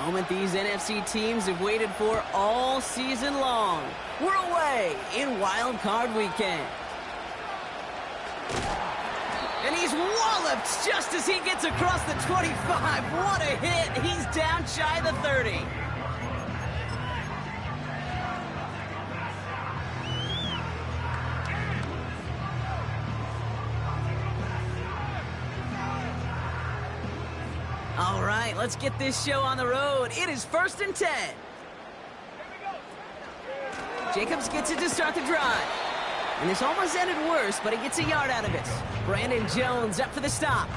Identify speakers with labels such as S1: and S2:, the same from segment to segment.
S1: moment these NFC teams have waited for all season long. We're away in Wild Card Weekend. And he's walloped just as he gets across the 25. What a hit. He's down shy of the 30. All right, let's get this show on the road. It is 1st and 10. Jacobs gets it to start the drive. And this almost ended worse, but he gets a yard out of it. Brandon Jones up for the stop.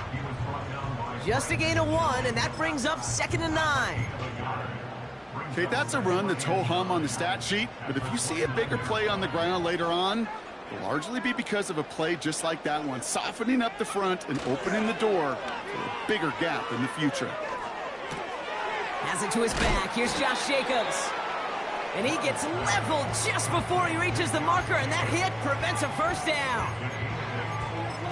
S1: Just a gain of 1, and that brings up 2nd and 9.
S2: Okay, that's a run that's ho-hum on the stat sheet, but if you see a bigger play on the ground later on, it'll largely be because of a play just like that one, softening up the front and opening the door for a bigger gap in the future.
S1: Has it to his back. Here's Josh Jacobs. And he gets leveled just before he reaches the marker, and that hit prevents a first down.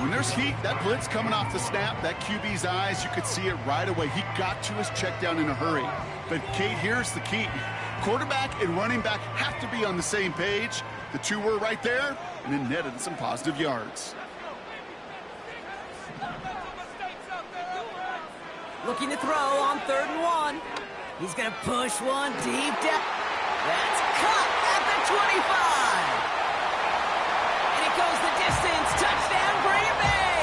S2: When there's heat, that blitz coming off the snap, that QB's eyes, you could see it right away. He got to his check down in a hurry. But, Kate, here's the key. Quarterback and running back have to be on the same page. The two were right there, and it netted some positive yards.
S1: Looking to throw on 3rd and 1. He's going to push one deep down. That's cut at the 25. And it goes the distance. Touchdown, Green Bay.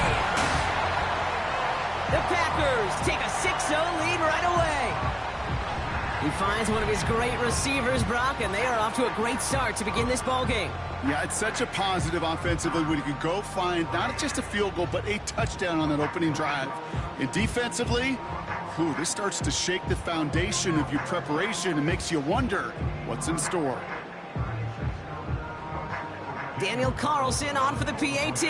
S1: The Packers take a 6-0 lead right away. He finds one of his great receivers, Brock, and they are off to a great start to begin this ballgame.
S2: Yeah, it's such a positive offensively when you can go find not just a field goal, but a touchdown on that opening drive. And defensively, this starts to shake the foundation of your preparation and makes you wonder what's in store.
S1: Daniel Carlson on for the PAT.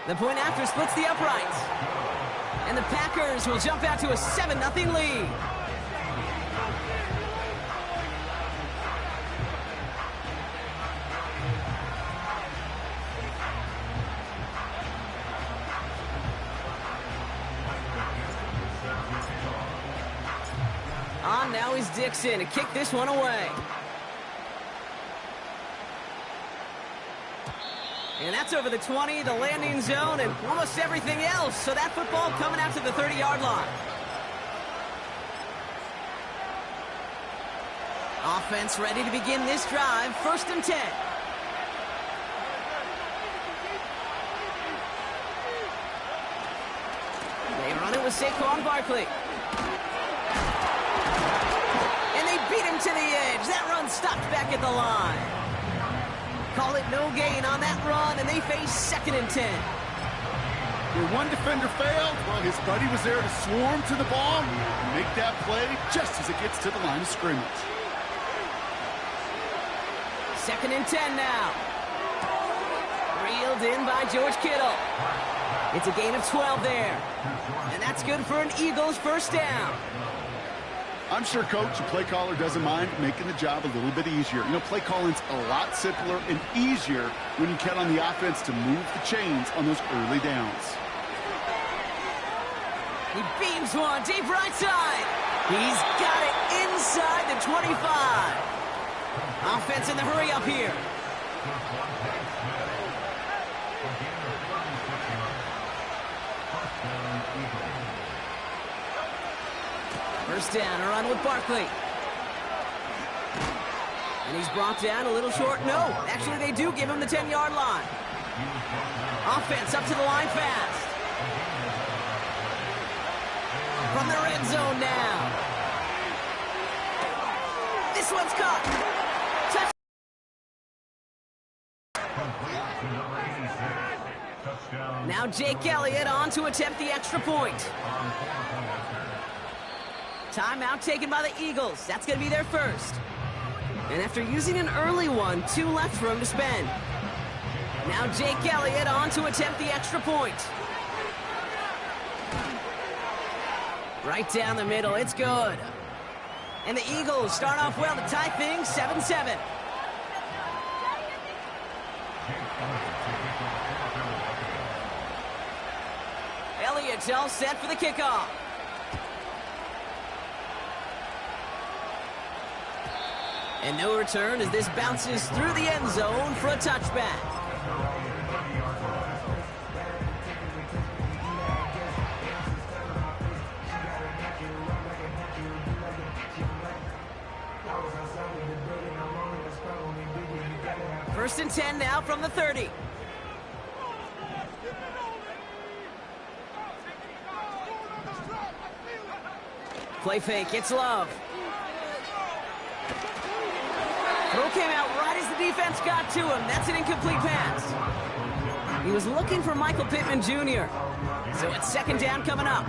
S1: The point after splits the uprights. And the Packers will jump out to a 7-0 lead. Now is Dixon to kick this one away. And that's over the 20, the landing zone, and almost everything else. So that football coming out to the 30-yard line. Offense ready to begin this drive. 1st and 10. They run it with Saquon Barkley. Beat him to the edge. That run stopped back at the line. Call it no gain on that run, and they face 2nd and 10.
S2: Your one defender failed. Well, his buddy was there to swarm to the ball and make that play just as it gets to the line of scrimmage.
S1: 2nd and 10 now. Reeled in by George Kittle. It's a gain of 12 there. And that's good for an Eagles first down.
S2: I'm sure, Coach, the play caller doesn't mind making the job a little bit easier. You know, play calling's a lot simpler and easier when you count on the offense to move the chains on those early downs.
S1: He beams one deep right side. He's got it inside the 25. Offense in the hurry up here. First down, a run with Barkley. And he's brought down a little short. No, actually they do give him the 10-yard line. Offense up to the line fast. From the red zone now. This one's caught. Touchdown. Now Jake Elliott on to attempt the extra point. Timeout taken by the Eagles. That's going to be their first. And after using an early one, 2 left for him to spend. Now Jake Elliott on to attempt the extra point. Right down the middle. It's good. And the Eagles start off well to tie things 7-7. It's all set for the kickoff. And no return as this bounces through the end zone for a touchback. First and 10 now from the 30. Play fake, it's Love. Throw came out right as the defense got to him. That's an incomplete pass. He was looking for Michael Pittman Jr. So it's second down coming up.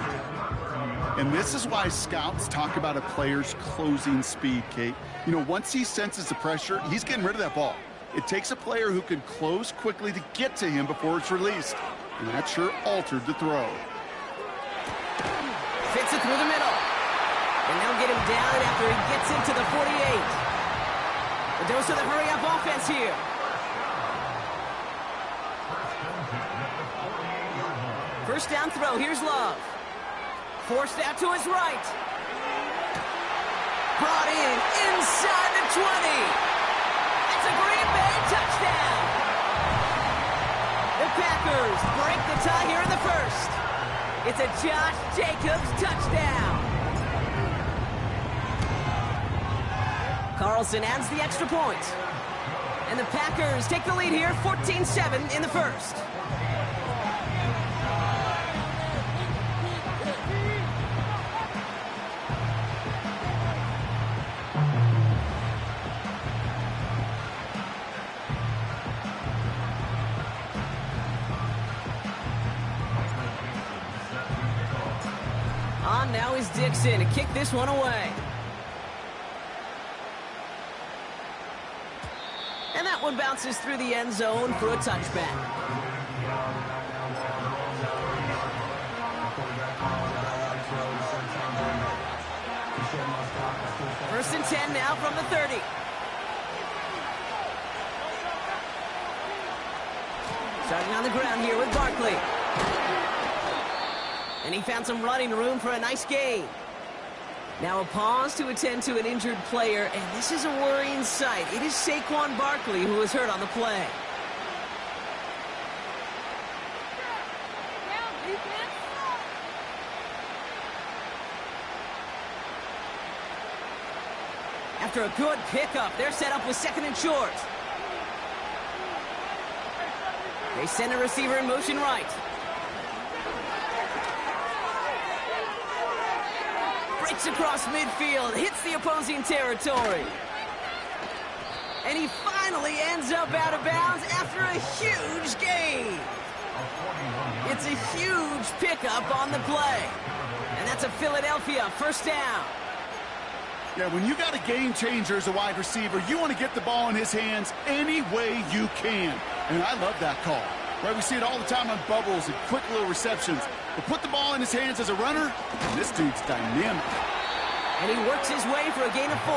S2: And this is why scouts talk about a player's closing speed, Kate. You know, once he senses the pressure, he's getting rid of that ball. It takes a player who can close quickly to get to him before it's released. And that sure altered the throw.
S1: Fits it through the middle. And they'll get him down after he gets into the 48. A dose of the hurry-up offense here. First down throw, here's Love. Forced out to his right. Brought in inside the 20. It's a Green Bay touchdown. The Packers break the tie here in the first. It's a Josh Jacobs touchdown. Carlson adds the extra point. And the Packers take the lead here, 14-7 in the first. On now is Dixon to kick this one away. And that one bounces through the end zone for a touchback. First and 10 now from the 30. Starting on the ground here with Barkley. And he found some running room for a nice gain. Now a pause to attend to an injured player, and this is a worrying sight. It is Saquon Barkley who was hurt on the play. After a good pickup, they're set up with second and short. They send a receiver in motion right. Breaks across midfield, hits the opposing territory. And he finally ends up out of bounds after a huge gain. It's a huge pickup on the play. And that's a Philadelphia first down.
S2: Yeah, when you got a game changer as a wide receiver, you want to get the ball in his hands any way you can. And I love that call. Right, we see it all the time on bubbles and quick little receptions. But put the ball in his hands as a runner, and this dude's dynamic.
S1: And he works his way for a gain of 4.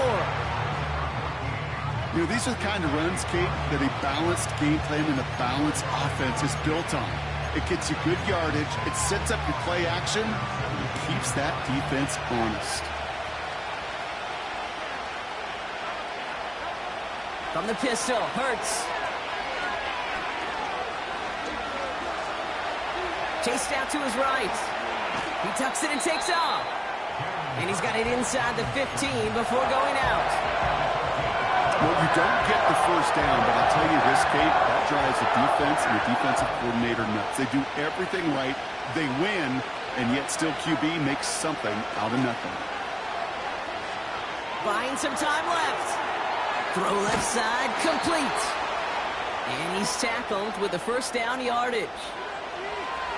S2: You know, these are the kind of runs, Kate, that a balanced game plan and a balanced offense is built on. It gets you good yardage, it sets up your play action, and it keeps that defense honest.
S1: From the pistol, Hurts. Chased out to his right. He tucks it and takes off. And he's got it inside the 15 before going out.
S2: Well, you don't get the first down, but I'll tell you this, Kate, that drives the defense and the defensive coordinator nuts. They do everything right, they win, and yet still QB makes something out of nothing.
S1: Buying some time left. Throw left side, complete. And he's tackled with the first down yardage.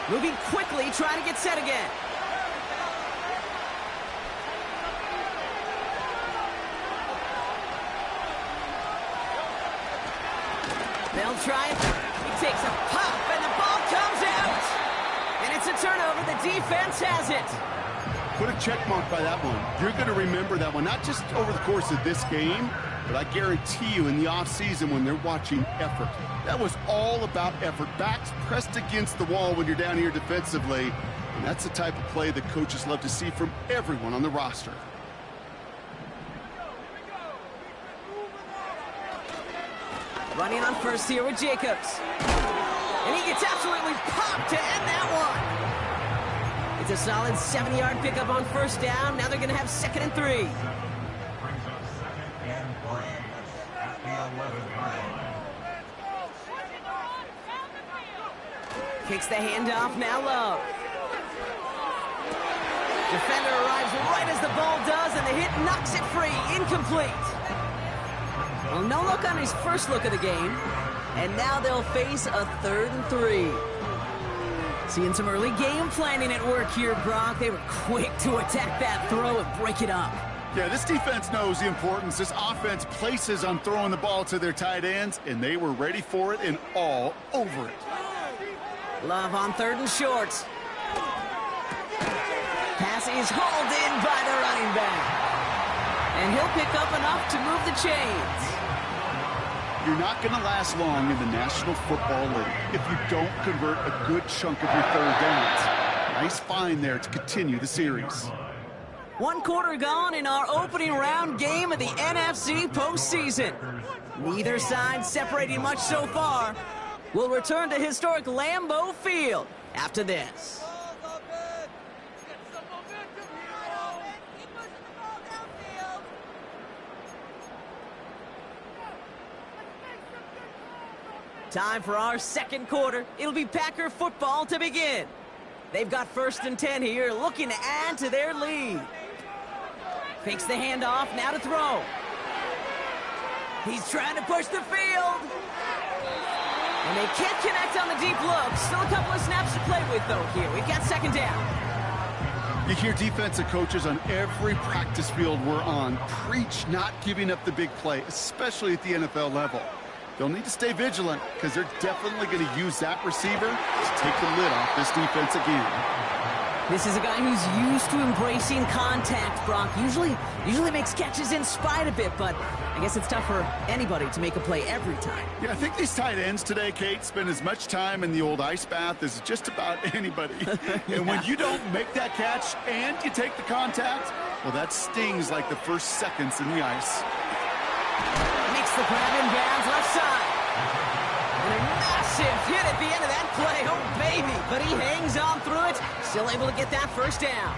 S1: Moving quickly, trying to get set again. They'll try it. He takes a pop, and the ball comes out. And it's a turnover. The defense has it.
S2: Put a check mark by that one. You're going to remember that one, not just over the course of this game, but I guarantee you in the offseason when they're watching effort. That was all about effort. Backs pressed against the wall when you're down here defensively. And that's the type of play that coaches love to see from everyone on the roster.
S1: Running on first here with Jacobs. And he gets absolutely popped to end that one. It's a solid 7-yard pickup on first down. Now they're going to have 2nd and 3. Kicks the handoff, now Love. Defender arrives right as the ball does, and the hit knocks it free. Incomplete. Well, no look on his first look of the game. And now they'll face a 3rd and 3. Seeing some early game planning at work here, Brock. They were quick to attack that throw and break it up.
S2: Yeah, this defense knows the importance this offense places on throwing the ball to their tight ends, and they were ready for it and all over it.
S1: Love on 3rd and short. Pass is hauled in by the running back. And he'll pick up enough to move the chains.
S2: You're not going to last long in the National Football League if you don't convert a good chunk of your 3rd downs. Nice find there to continue the series.
S1: 1 quarter gone in our opening round game of the NFC postseason. Neither side separating much so far. We'll return to historic Lambeau Field after this. Time for our 2nd quarter. It'll be Packer football to begin. They've got 1st and 10 here, looking to add to their lead. Fakes the handoff, now to throw. He's trying to push the field. And they can't connect on the deep look. Still a couple of snaps to play with, though, here. We've got 2nd down.
S2: You hear defensive coaches on every practice field we're on preach not giving up the big play, especially at the NFL level. They'll need to stay vigilant because they're definitely going to use that receiver to take the lid off this defense again.
S1: This is a guy who's used to embracing contact, Brock. Usually makes catches in spite of it, but I guess it's tough for anybody to make a play every time.
S2: Yeah, I think these tight ends today, Kate, spend as much time in the old ice bath as just about anybody. And when you don't make that catch and you take the contact, well, that stings like the first seconds in the ice.
S1: Makes the grab in bounds left side. And a massive hit at the end of that play. Oh, baby. But he hangs on through it. Still able to get that 1st down.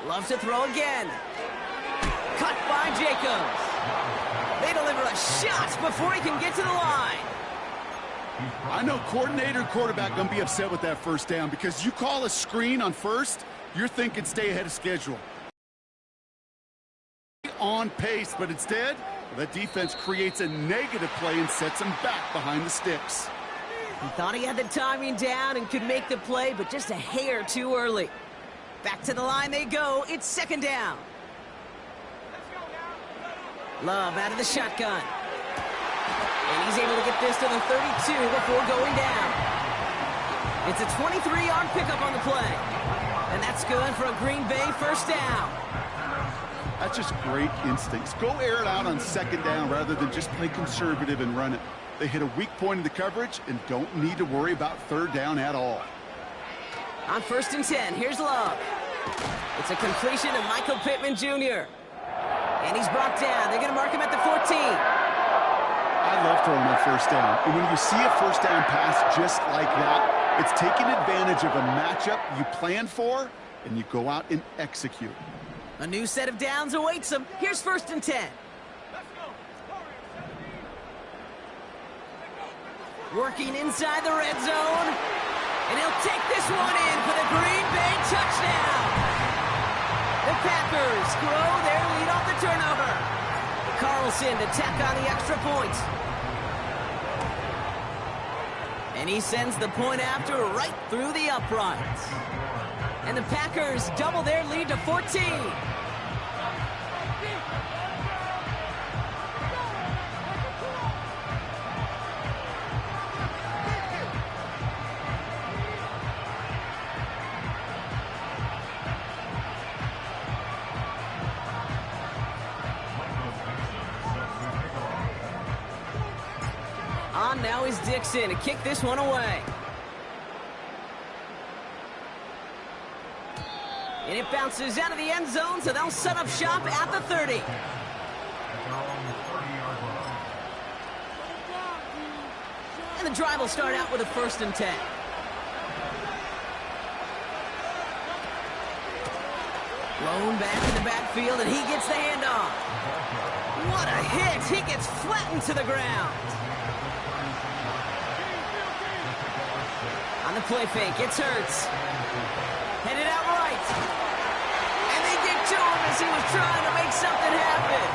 S1: Loves to throw again. Cut by Jacobs. They deliver a shot before he can get to the line.
S2: I know coordinator and quarterback going to be upset with that 1st down because you call a screen on 1st, you're thinking stay ahead of schedule. On pace, but instead, the defense creates a negative play and sets him back behind the sticks.
S1: He thought he had the timing down and could make the play, but just a hair too early. Back to the line they go. It's 2nd down. Love out of the shotgun. And he's able to get this to the 32 before going down. It's a 23-yard pickup on the play. And that's good for a Green Bay 1st down.
S2: That's just great instincts. Go air it out on 2nd down rather than just play conservative and run it. They hit a weak point in the coverage and don't need to worry about 3rd down at all.
S1: On 1st and 10, here's Love. It's a completion to Michael Pittman Jr. And he's brought down. They're going to mark him at the 14.
S2: I love throwing on 1st down. And when you see a 1st down pass just like that, it's taking advantage of a matchup you planned for, and you go out and execute.
S1: A new set of downs awaits him. Here's 1st and 10. Working inside the red zone. And he'll take this one in for the Green Bay touchdown. The Packers grow their lead off the turnover. Carlson to tack on the extra point. And he sends the point after right through the uprights. And the Packers double their lead to 14. On now is Dixon to kick this one away. And it bounces out of the end zone, so they'll set up shop at the 30. And the drive will start out with a 1st and 10. Blown back in the backfield, and he gets the handoff. What a hit! He gets flattened to the ground. On the play fake, it's Hurts. Headed out right. And they get to him as he was trying to make something happen.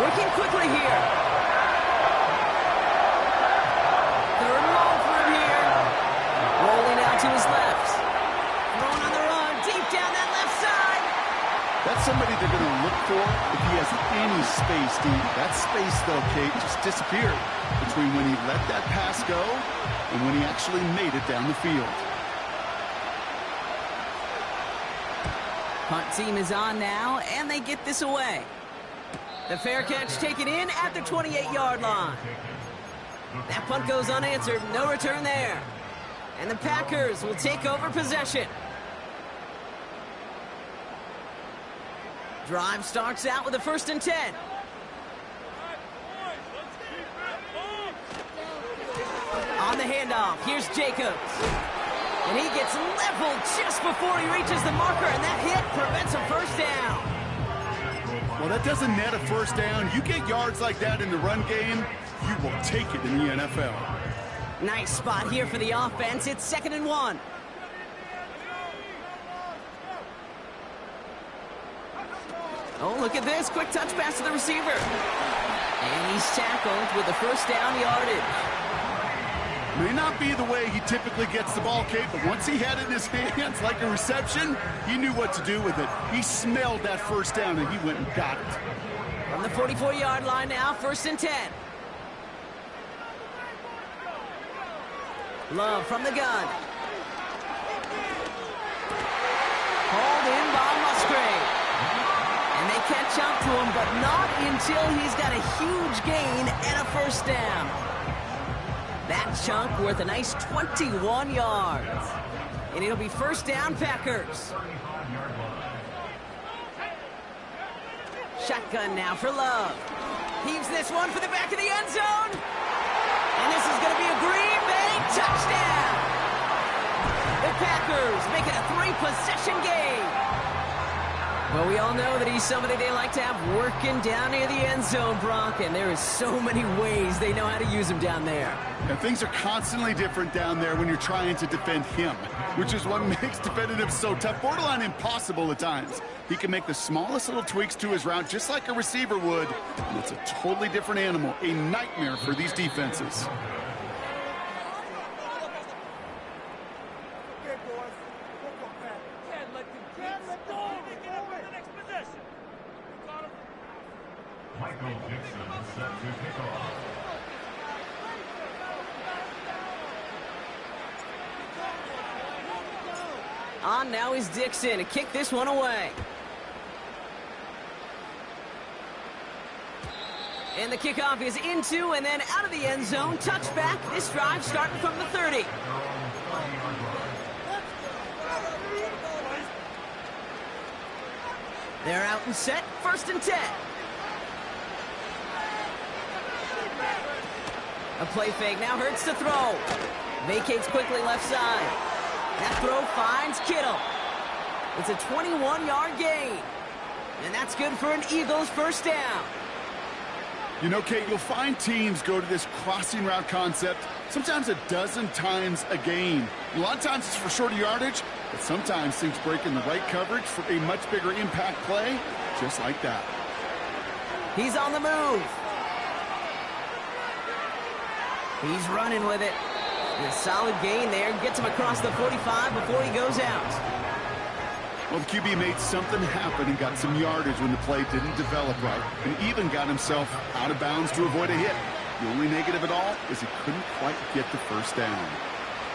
S1: Working quickly here. 3rd and long for him here. Rolling out to his left. Thrown on the run, deep down that left side.
S2: That's somebody they're going to look for if he has any space, Steve. That space, though, Kate, just disappeared between when he let that pass go and when he actually made it down the field.
S1: Punt team is on now, and they get this away. The fair catch taken in at the 28-yard line. That punt goes unanswered, no return there. And the Packers will take over possession. Drive starts out with a 1st and 10. On the handoff, here's Jacobs. And he gets leveled just before he reaches the marker, and that hit prevents a 1st down.
S2: Well, that doesn't net a 1st down. You get yards like that in the run game, you will take it in the NFL.
S1: Nice spot here for the offense. It's 2nd and 1. Oh, look at this. Quick touch pass to the receiver. And he's tackled with the 1st down yardage.
S2: May not be the way he typically gets the ball, Kate, but once he had it in his hands like a reception, he knew what to do with it. He smelled that 1st down, and he went and got it.
S1: From the 44-yard line now, 1st and 10. Love from the gun. Hauled in by Musgrave. And they catch up to him, but not until he's got a huge gain and a 1st down. That chunk worth a nice 21 yards. And it'll be 1st down, Packers. Shotgun now for Love. Heaves this one for the back of the end zone. And this is going to be a Green Bay touchdown. The Packers make it a 3-possession game. Well, we all know that he's somebody they like to have working down near the end zone, Brock, and there is so many ways they know how to use him down there.
S2: And things are constantly different down there when you're trying to defend him, which is what makes defending him so tough, borderline impossible at times. He can make the smallest little tweaks to his route just like a receiver would, and it's a totally different animal, a nightmare for these defenses.
S1: On now is Dixon to kick this one away. And the kickoff is into and then out of the end zone. Touchback. This drive starting from the 30. They're out and set. 1st and 10. A play fake. Now Hurts to throw. Vacates quickly left side. That throw finds Kittle. It's a 21-yard gain. And that's good for an Eagles 1st down.
S2: You know, Kate, you'll find teams go to this crossing route concept sometimes a dozen times a game. A lot of times it's for shorter yardage, but sometimes things break in the right coverage for a much bigger impact play, just like that.
S1: He's on the move. He's running with it. A solid gain there. Gets him across the 45 before he goes out.
S2: Well, the QB made something happen and got some yardage when the play didn't develop right, and even got himself out of bounds to avoid a hit. The only negative at all is he couldn't quite get the 1st down.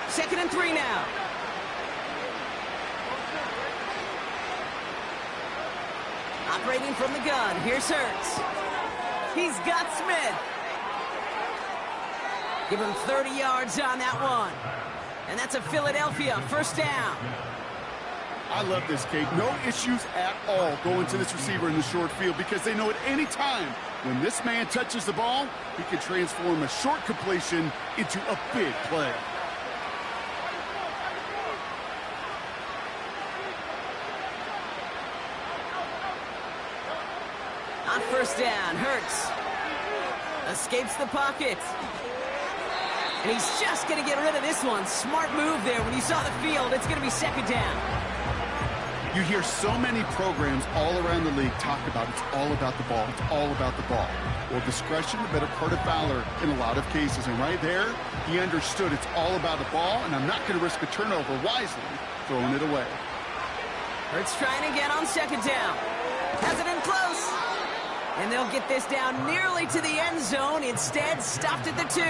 S1: 2nd and 3 now. Operating from the gun. Here's Hurts. He's got Smith. Give him 30 yards on that one. And that's a Philadelphia first down.
S2: I love this, Kate. No issues at all going to this receiver in the short field because they know at any time when this man touches the ball, he can transform a short completion into a big play.
S1: On first down, Hurts escapes the pocket. And he's just going to get rid of this one. Smart move there. When you saw the field, it's going to be second down.
S2: You hear so many programs all around the league talk about it's all about the ball. It's all about the ball. Well, discretion, the better part of valor in a lot of cases. And right there, he understood it's all about the ball, and I'm not going to risk a turnover wisely, throwing it away.
S1: Hurts trying again on second down. Has it in close. And they'll get this down nearly to the end zone. Instead, stopped at the 2.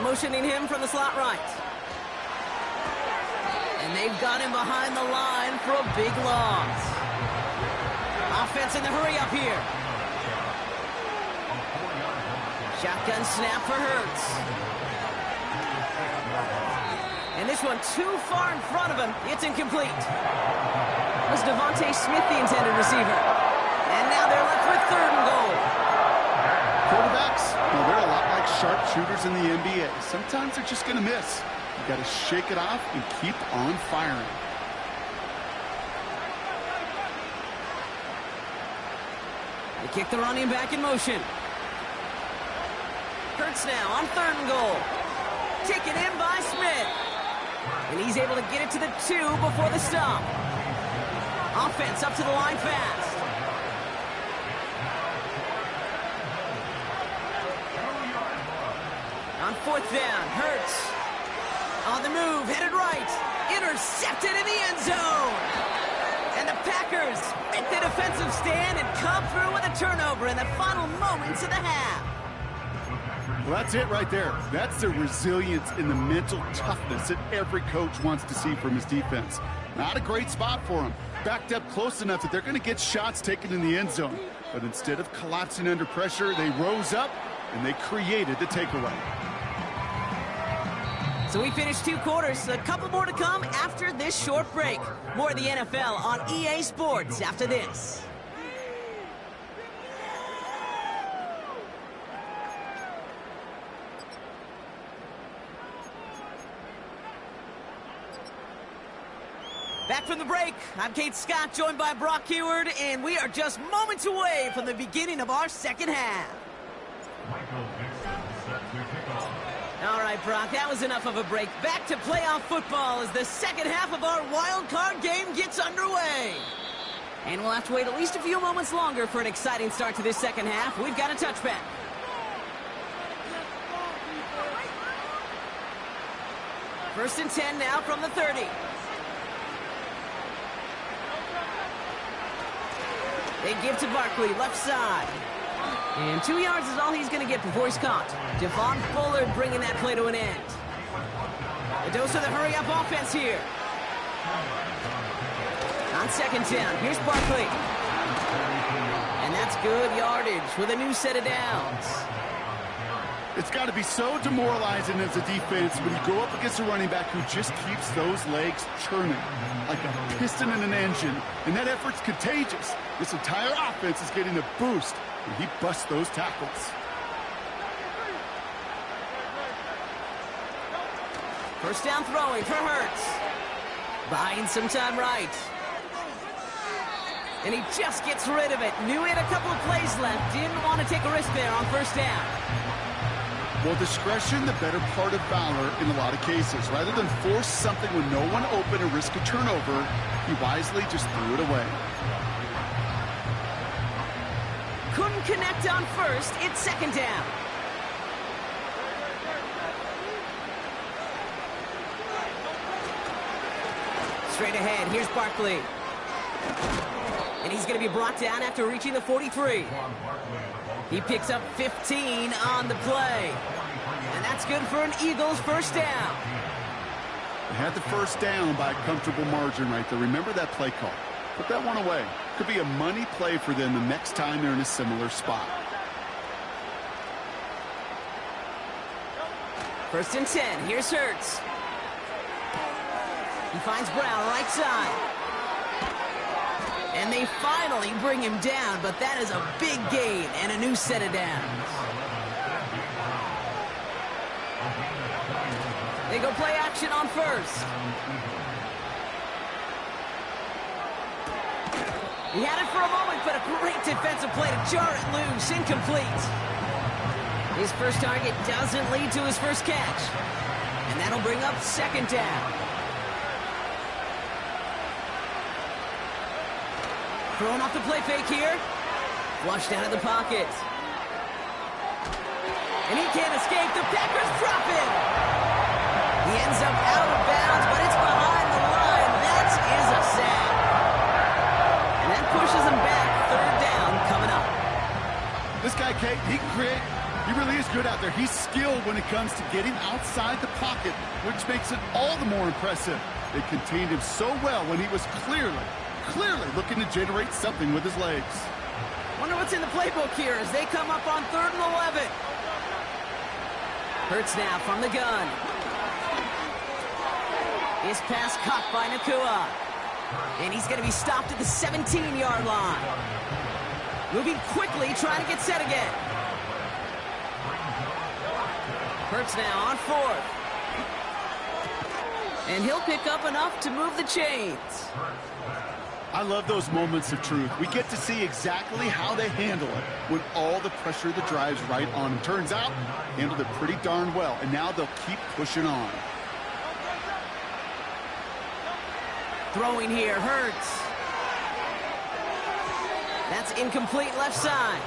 S1: Motioning him from the slot right. And they've got him behind the line for a big loss. Offense in the hurry up here. Shotgun snap for Hurts. And this one too far in front of him. It's incomplete. Was Devontae Smith the intended receiver? And now they're left with 3rd and goal.
S2: Quarterbacks, well, they're a lot like sharpshooters in the NBA. Sometimes they're just going to miss. You got to shake it off and keep on firing.
S1: They kick the running back in motion. Hurts now on 3rd and goal. Taken in by Smith. And he's able to get it to the 2 before the stop. Offense up to the line fast. On 4th down, Hurts. On the move, headed right. Intercepted in the end zone. And the Packers make the defensive stand and come through with a turnover in the final moments of the half.
S2: Well, that's it right there. That's the resilience and the mental toughness that every coach wants to see from his defense. Not a great spot for him. Backed up close enough that they're going to get shots taken in the end zone. But instead of collapsing under pressure, they rose up and they created the takeaway.
S1: So we finished 2 quarters. A couple more to come after this short break. More of the NFL on EA Sports after this. Back from the break, I'm Kate Scott, joined by Brock Heward, and we are just moments away from the beginning of our second half. All right, Brock, that was enough of a break. Back to playoff football as the second half of our wild card game gets underway. And we'll have to wait at least a few moments longer for an exciting start to this second half. We've got a touchback. First and 10 now from the 30. They give to Barkley, left side. And 2 yards is all he's going to get before he's caught. Devon Fuller bringing that play to an end. A dose of the hurry-up offense here. On second down, here's Barkley. And that's good yardage with a new set of downs.
S2: It's got to be so demoralizing as a defense when you go up against a running back who just keeps those legs churning like a piston in an engine, and that effort's contagious. This entire offense is getting a boost when he busts those tackles.
S1: First down throwing for Hurts. Buying some time right. And he just gets rid of it. Knew he had a couple of plays left. Didn't want to take a risk there on first down.
S2: Well, discretion, the better part of valor in a lot of cases. Rather than force something with no one open and risk a turnover, he wisely just threw it away.
S1: Couldn't connect on first. It's second down. Straight ahead, here's Barkley. And he's going to be brought down after reaching the 43. He picks up 15 on the play. And that's good for an Eagles first down.
S2: They had the first down by a comfortable margin right there. Remember that play call. Put that one away. Could be a money play for them the next time they're in a similar spot.
S1: 1st and 10. Here's Hurts. He finds Brown right side. And they finally bring him down, but that is a big gain and a new set of downs. They go play action on 1st. He had it for a moment, but a great defensive play to jar it loose. Incomplete. His first target doesn't lead to his first catch. And that'll bring up 2nd down. Throwing off the play fake here. Flushed out of the pocket. And he can't escape. The Packers drop him. He ends up out of bounds, but it's behind the line. That is a sack. And that pushes him back. 3rd down coming up.
S2: This guy, Kate, he can create. He really is good out there. He's skilled when it comes to getting outside the pocket, which makes it all the more impressive. They contained him so well when he was clearly looking to generate something with his legs.
S1: Wonder what's in the playbook here as they come up on 3rd and 11. Hurts now from the gun. His pass caught by Nakua. And he's going to be stopped at the 17-yard line. Moving quickly, trying to get set again. Hurts now on 4th. And he'll pick up enough to move the chains.
S2: I love those moments of truth. We get to see exactly how they handle it when all the pressure that drives right on them. Turns out, handled it pretty darn well, and now they'll keep pushing on.
S1: Throwing here, Hurts. That's incomplete left side.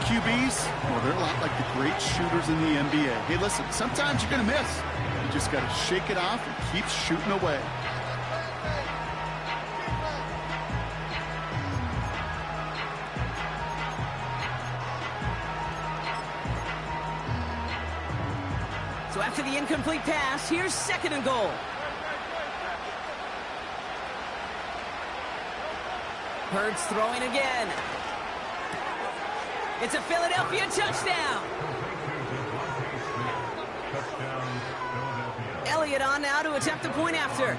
S2: QBs, well, they're a lot like the great shooters in the NBA. Hey, listen, sometimes you're going to miss. You just got to shake it off and keep shooting away.
S1: So after the incomplete pass, here's 2nd and goal. Hurts throwing again. It's a Philadelphia touchdown. Elliott on now to attempt the point after.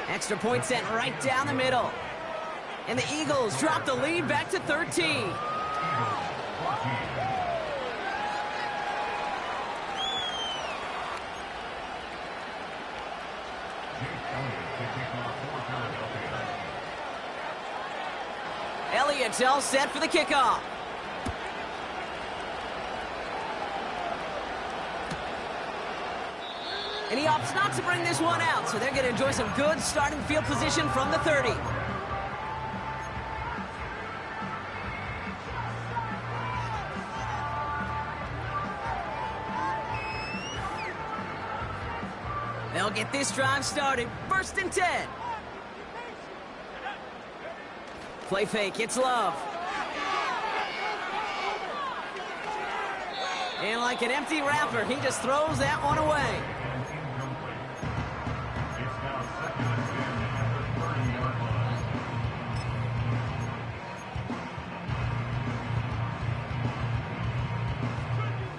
S1: Extra point sent right down the middle. And the Eagles drop the lead back to 13. Elliott's all set for the kickoff. And he opts not to bring this one out, so they're going to enjoy some good starting field position from the 30. They'll get this drive started. 1st and 10. Play fake, it's Love. And like an empty wrapper, he just throws that one away.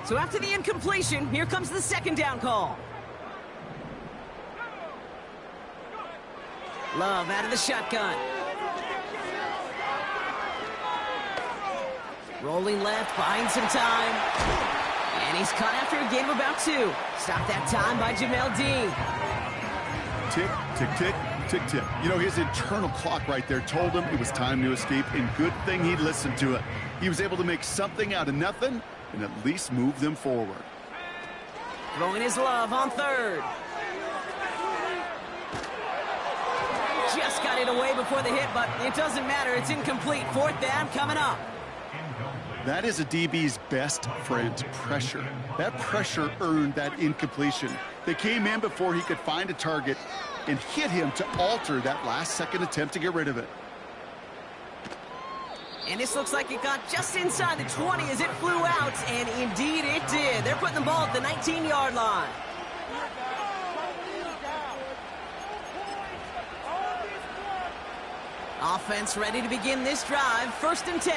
S1: So after the incompletion, here comes the 2nd down call. Love out of the shotgun. Rolling left, buying some time. And he's caught after a gain of about 2. Stopped that time by Jamel Dean.
S2: Tick, tick, tick, tick, tick. You know, his internal clock right there told him it was time to escape, and good thing he listened to it. He was able to make something out of nothing and at least move them forward.
S1: Throwing his Love on 3rd. Just got it away before the hit, but it doesn't matter. It's incomplete. 4th down coming up.
S2: That is a DB's best friend, pressure. That pressure earned that incompletion. They came in before he could find a target and hit him to alter that last-second attempt to get rid of it.
S1: And this looks like it got just inside the 20 as it flew out, and indeed it did. They're putting the ball at the 19-yard line. Offense ready to begin this drive. 1st and 10.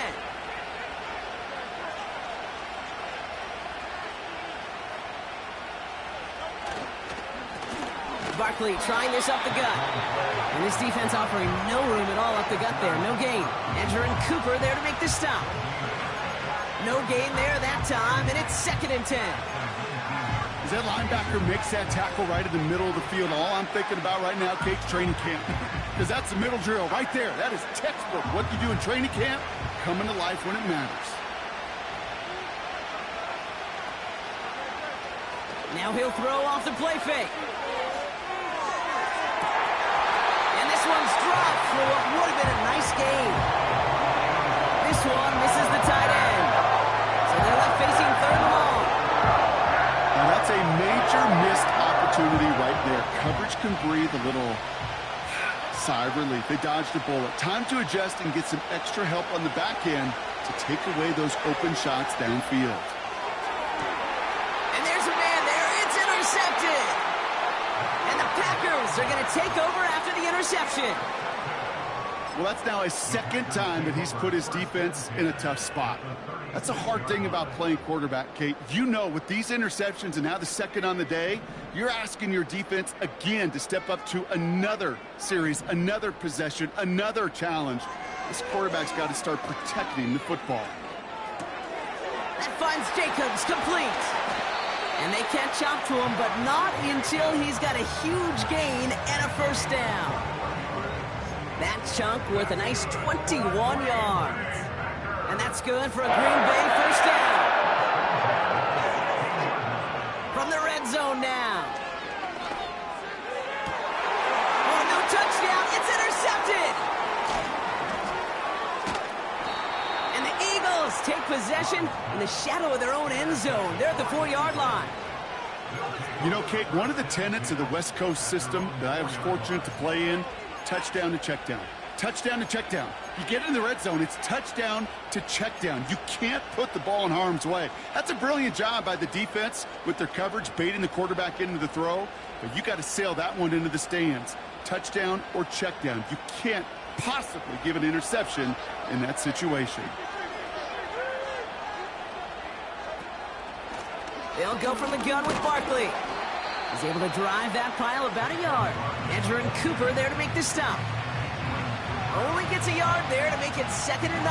S1: Barkley trying this up the gut. And this defense offering no room at all up the gut there. No gain. Edger and Cooper there to make the stop. No gain there that time, and it's 2nd and 10.
S2: As that linebacker makes that tackle right in the middle of the field, all I'm thinking about right now, Kate's training camp. Because that's the middle drill right there. That is textbook. What you do in training camp, coming to life when it matters.
S1: Now he'll throw off the play fake. One's dropped for what would have been a nice gain. This one misses the tight end. So they're left facing 3rd and long.
S2: Now that's a major missed opportunity right there. Coverage can breathe a little sigh of relief. They dodged a bullet. Time to adjust and get some extra help on the back end to take away those open shots downfield.
S1: And there's a man there. It's intercepted. And the Packers are going to take over after the interception.
S2: Well, that's now a 2nd time that he's put his defense in a tough spot. That's a hard thing about playing quarterback, Kate. You know, with these interceptions and now the 2nd on the day, you're asking your defense again to step up to another series, another possession, another challenge. This quarterback's got to start protecting the football.
S1: That finds Jacobs complete. And they can't chop to him, but not until he's got a huge gain and a 1st down. That chunk worth a nice 21 yards. And that's good for a Green Bay 1st down. From the red zone now. Oh, no touchdown. It's intercepted. And the Eagles take possession in the shadow of their own end zone. They're at the 4-yard line.
S2: You know, Kate, one of the tenets of the West Coast system that I was fortunate to play in, touchdown to check down. Touchdown to check down. You get in the red zone, it's touchdown to check down. You can't put the ball in harm's way. That's a brilliant job by the defense with their coverage, baiting the quarterback into the throw. But you got to sail that one into the stands. Touchdown or check down. You can't possibly give an interception in that situation.
S1: They'll go from the gun with Barkley. He's able to drive that pile about a yard. Edger and Cooper there to make the stop. Only gets a yard there to make it 2nd and 9.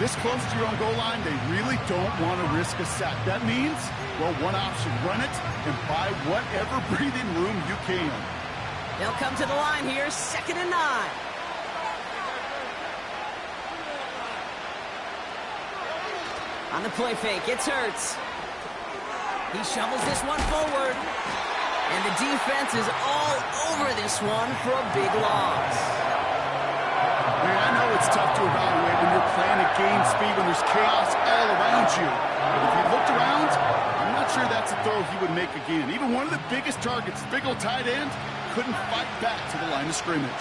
S2: This close to your own goal line, they really don't want to risk a sack. That means, well, one option, run it and buy whatever breathing room you can.
S1: They'll come to the line here, 2nd and 9. On the play fake, it's Hurts. He shovels this one forward. And the defense is all over this one for a big loss.
S2: Man, I know it's tough to evaluate when you're playing at game speed, when there's chaos all around you. But if he looked around, I'm not sure that's a throw he would make again. Even one of the biggest targets, big old tight end, couldn't fight back to the line of scrimmage.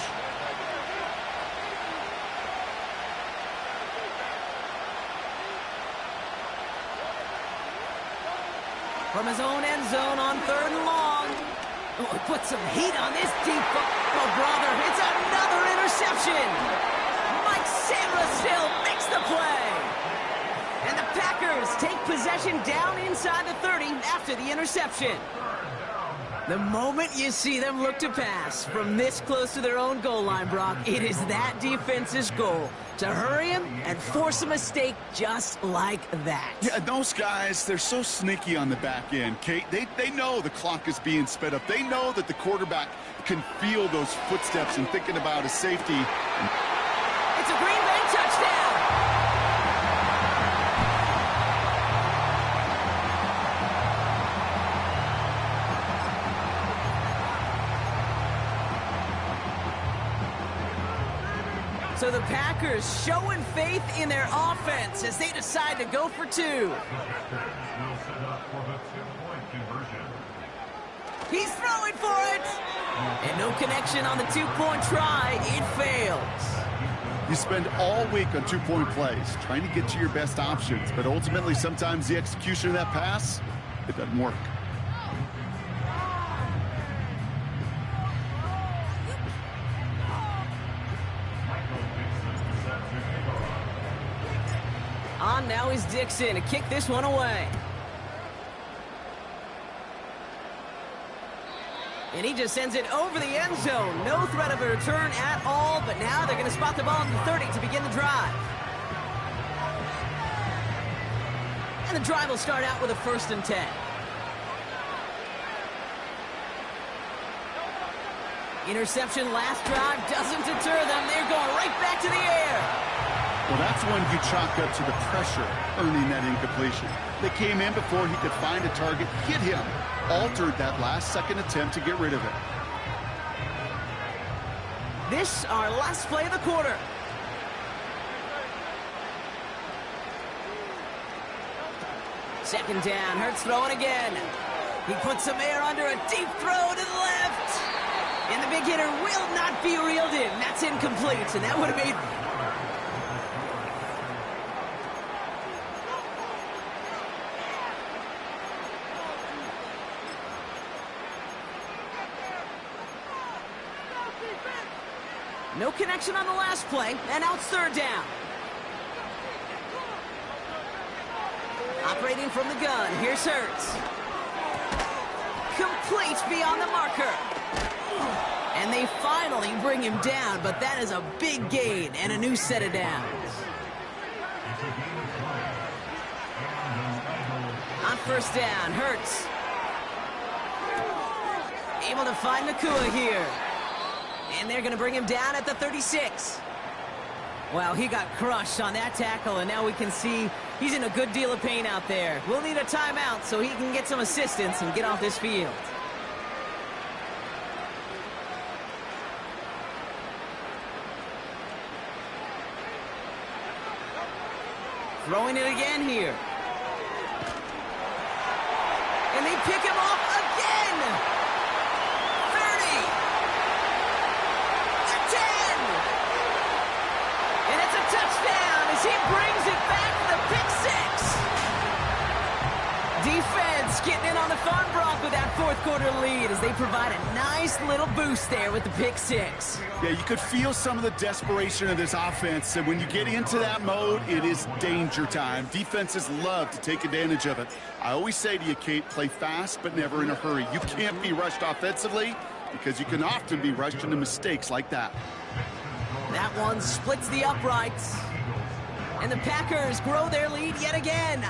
S1: From his own end zone on 3rd and long. Oh, put some heat on this deep. Oh, brother, it's another interception. Mike Sainristil makes the play. And the Packers take possession down inside the 30 after the interception. The moment you see them look to pass from this close to their own goal line, Brock, it is that defense's goal to hurry him and force a mistake just like that.
S2: Yeah, those guys, they're so sneaky on the back end, Kate. They know the clock is being sped up. They know that the quarterback can feel those footsteps and thinking about a safety.
S1: It's a Green Bay touchdown. So the Packers showing faith in their offense as they decide to go for 2. He's throwing for it! And no connection on the 2-point try. It fails.
S2: You spend all week on 2-point plays, trying to get to your best options, but ultimately sometimes the execution of that pass, it doesn't work.
S1: now is Dixon to kick this one away. And he just sends it over the end zone. No threat of a return at all, but now they're going to spot the ball at the 30 to begin the drive. And the drive will start out with a 1st and 10. Interception last drive doesn't deter them. They're going right back to the air.
S2: Well, that's one you chalk up to the pressure earning that incompletion. They came in before he could find a target, hit him, altered that last-second attempt to get rid of it.
S1: This our last play of the quarter. Second down, Hurts throwing again. He puts some air under a deep throw to the left. And the big hitter will not be reeled in. That's incomplete, and that would have made... No connection on the last play, and now it's 3rd down. Operating from the gun, here's Hurts. Complete beyond the marker. And they finally bring him down, but that is a big gain and a new set of downs. On 1st down, Hurts. Able to find Nakua here. And they're going to bring him down at the 36. Well, he got crushed on that tackle, and now we can see he's in a good deal of pain out there. We'll need a timeout so he can get some assistance and get off this field. Throwing it again here. And they pick him off again. 30. The 10. And it's a touchdown as he brings it back to the pick 6. Defense getting in on the Farm Bronc with that 4th quarter lead as they provide a nice little boost there with the pick 6.
S2: Yeah, you could feel some of the desperation of this offense, and when you get into that mode, it is danger time. Defenses love to take advantage of it. I always say to you, Kate, play fast but never in a hurry. You can't be rushed offensively because you can often be rushed into mistakes like that.
S1: That one splits the uprights. And the Packers grow their lead yet again.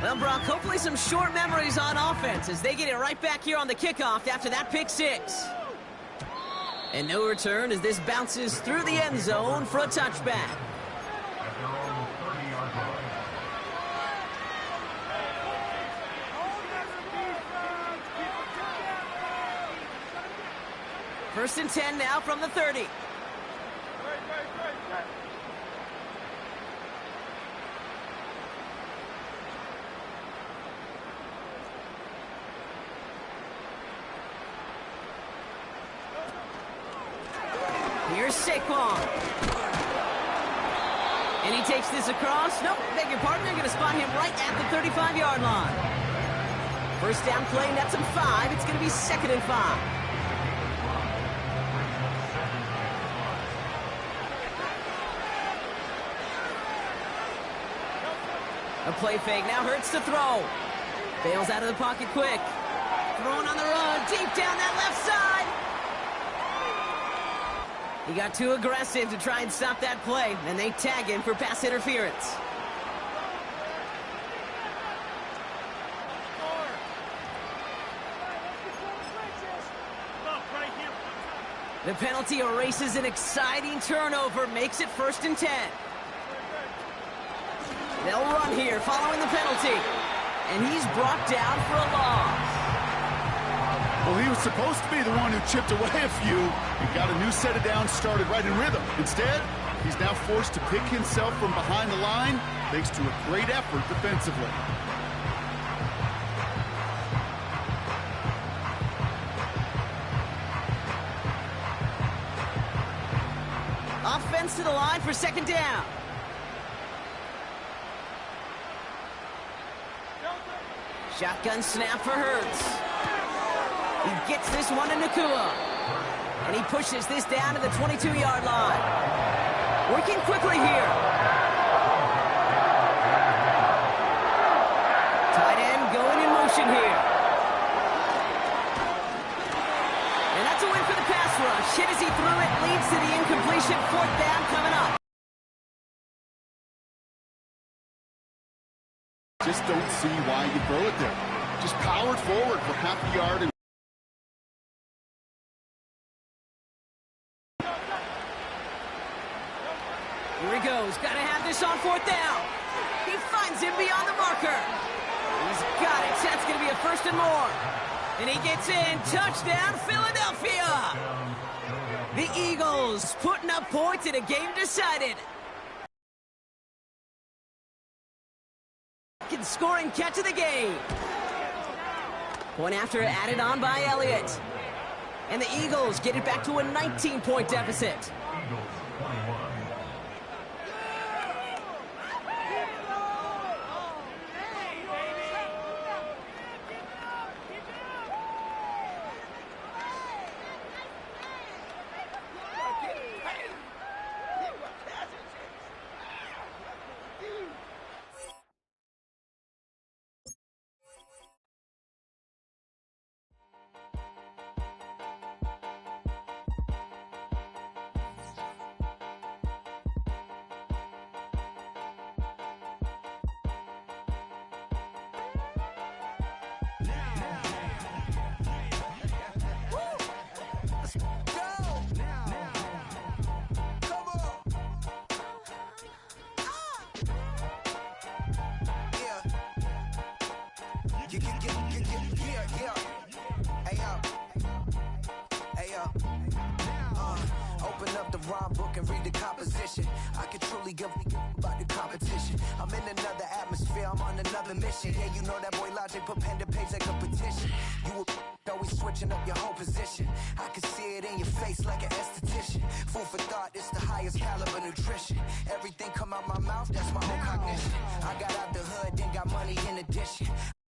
S1: Well, Brock, hopefully some short memories on offense as they get it right back here on the kickoff after that pick 6. And no return as this bounces through the end zone for a touchback. First and 10 now from the 30. Here's Saquon. And he takes this across. Nope, beg your pardon. They're going to spot him right at the 35-yard line. First down play, nets him 5. It's going to be 2nd and 5. A play fake. Now Hurts to throw. Bails out of the pocket quick. Throwing on the run. Deep down that left side. He got too aggressive to try and stop that play, and they tag him for pass interference. The penalty erases an exciting turnover, makes it 1st and 10. They'll run here following the penalty, and he's brought down for a loss.
S2: Well, he was supposed to be the one who chipped away a few and got a new set of downs started right in rhythm. Instead, he's now forced to pick himself from behind the line thanks to a great effort defensively.
S1: Offense to the line for 2nd down. Shotgun snap for Hurts. He gets this one to Nakua. And he pushes this down to the 22-yard line. Working quickly here. Tight end going in motion here. And that's a win for the pass rush. Hit as he threw it, leads to the incompletion. 4th down coming up.
S2: Just don't see why you throw it there. Just powered forward for half a yard. And
S1: here he goes. Got to have this on 4th down. He finds him beyond the marker. He's got it. That's going to be a 1st and more. And he gets in. Touchdown, Philadelphia. The Eagles putting up points in a game decided. Scoring catch of the game. Point after added on by Elliott. And the Eagles get it back to a 19-point deficit.
S3: Open up the rhyme book and read the composition. I can truly give about the competition. I'm in another atmosphere, I'm on another mission. Yeah, you know that boy Logic put pen to page like a petition. You always switching up your whole position. I can see it in your face like an esthetician. Food for thought, it's the highest caliber nutrition. Everything come out my mouth, that's my own cognition. I got out the